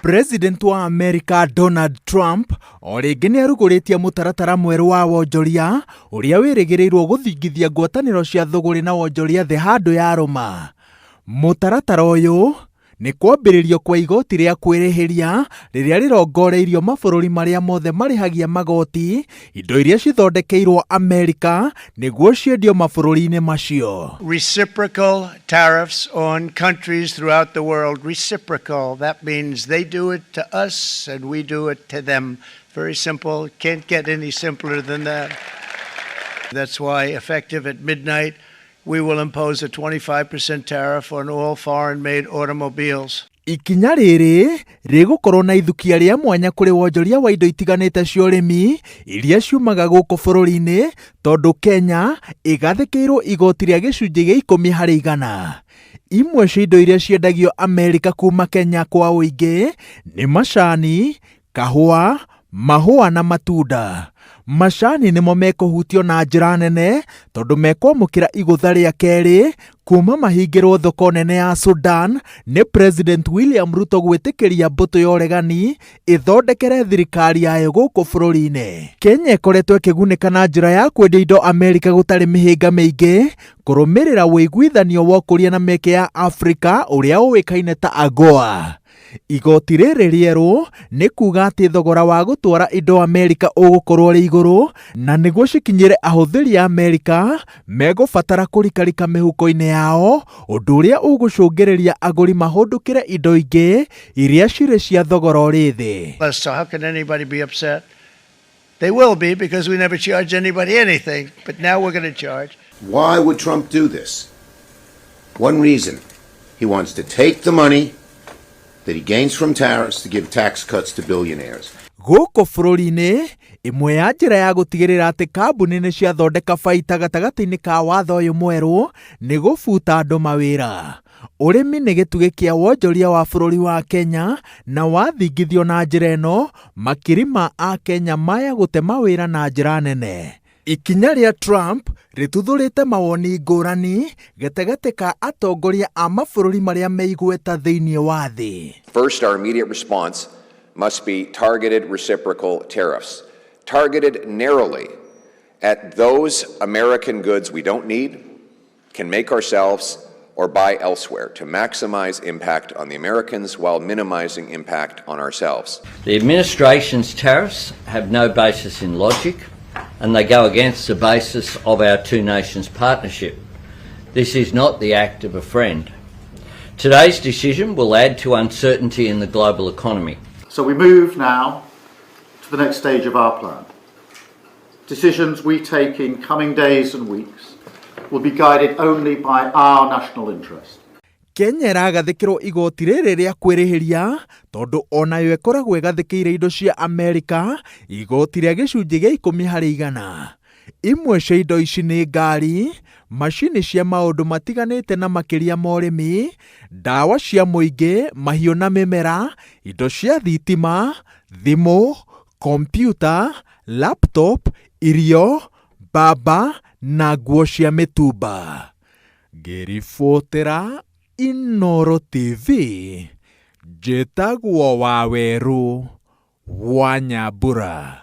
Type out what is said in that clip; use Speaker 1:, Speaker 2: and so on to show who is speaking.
Speaker 1: President wa Amerika Donald Trump o rĩngĩ nĩ arugũrĩtie mũtaratara mwerũ wa wonjoria ũrĩa wĩrĩgĩrĩirwo gũthingithia ngwatanĩro cia thũgũrĩ na wonjoria thĩ handũ ya Roma. Mũtaratara ũyũ nĩ kwambĩrĩrio kwa igooti rĩa kwĩrĩhĩria rĩrĩa rĩrongoreirio mabũrũri marĩa mothe marĩhagia magoti indo iria cithondekeirwo Amerika nĩguo ciendio mabũrũri-inĩ macio.
Speaker 2: Reciprocal tariffs on countries throughout the world. Reciprocal. That means they do it to us and we do it to them. Very simple. Can't get any simpler than that. That's why, effective at midnight, we will impose a 25% tariff on all foreign-made automobiles.
Speaker 1: Ikinya rĩrĩ rĩgũkorwo na ithukia rĩa mwanya kũrĩ wonjoria wa indo itiganĩte cia ũrĩmi iria ciumaga gũkũ bũrũri-inĩ tondũ Kenya ĩgathĩkĩirwo igoti rĩa gĩcunjĩ gĩa 10%. Imwe cia indo iria ciendagio Amerika kuma Kenya kwa ũingĩ nĩ macani, kahũa, mahũa na matunda. Macani nĩmo mekũhutio na njĩra nene tondũ mekwamũkĩra igũtha rĩa kerĩ kuma mahingĩrwo thoko nene ya Sudan nĩ President William Ruto gwĩtĩkĩria mbũtũ ya ũregani ĩthondekere thirikari yayo gũkũ bũrũri-inĩ. Kenya ĩkoretwo ĩkĩgunĩka na njĩra ya kwendia indo Amerika gũtarĩ mĩhĩnga mĩingĩ kũrũmĩrĩra wĩiguithanio wa ũkũria na mĩeke ya Afrika ũrĩa ũĩkaine ta AGOA. Igoti rĩrĩ rĩerũ nĩ kuga atĩ thogora wa gũtwara indo Amerika ũgũkorwo rĩ igũrũ na nĩguo cikinyĩre ahũthĩri a Amerika megũbatara kũrikarika mĩhuko-inĩ yao, ũndũ ũrĩa ũgũcũngĩrĩria agũri mahũndũkĩre indo ingĩ iria cirĩ cia thogora ũrĩ thĩ.
Speaker 2: So how can anybody be upset? They will be because we never charge anybody anything, but now we're going to charge.
Speaker 3: Why would Trump do this? One reason. He wants to take the money that he gains from tariffs to give tax cuts to billionaires.
Speaker 1: Gũkũ bũrũri-inĩ, ĩmwe ya njĩra ya gũtigĩrĩra atĩ kambuni nĩ ciathondeka baita gatagatĩ-inĩ ka watho ũyũ mwerũ nĩ gũbuta andũ mawĩra. Ũrĩmi nĩ gĩtugĩ kĩa wonjoria wa bũrũri wa Kenya na wathingithio na njĩra ĩno makiri ma a Kenya maya gũte mawĩra na njĩra nene. Ikinya rĩa Trump rĩtuthũrĩte mawoni ngũrani gatagatĩ ka atongoria a mabũrũri marĩa meigweta thĩinĩ wa thĩ.
Speaker 4: First, our immediate response must be targeted reciprocal tariffs, targeted narrowly at those American goods we don't need, can make ourselves, or buy elsewhere to maximize impact on the Americans while minimizing impact on ourselves.
Speaker 5: The administration's tariffs have no basis in logic, and they go against the basis of our two nations partnership. This is not the act of a friend. Today's decision will add to uncertainty in the global economy.
Speaker 6: So we move now to the next stage of our plan. Decisions we take in coming days and weeks will be guided only by our national interest.
Speaker 1: Kenya ĩragathĩkĩrwo igoti rĩrĩ rĩa kwĩrĩhĩria tondũ onayo ĩkoragwo ĩgathĩkĩire indo cia Amerika igoti rĩa gĩcunjĩ gĩa 10%. Imwe cia indo ici nĩ ngari, macini cia maũndũ matiganĩte na makĩria ma ũrĩmi, ndawa cia mũingĩ, mahiũ na mĩmera, indo cia thitima, thimũ, kompyuta, laptop, irio, mbamba na nguo cia mĩtumba. Ngĩribotera Inoro TV, njĩtagwo Waweru wa Nyambura.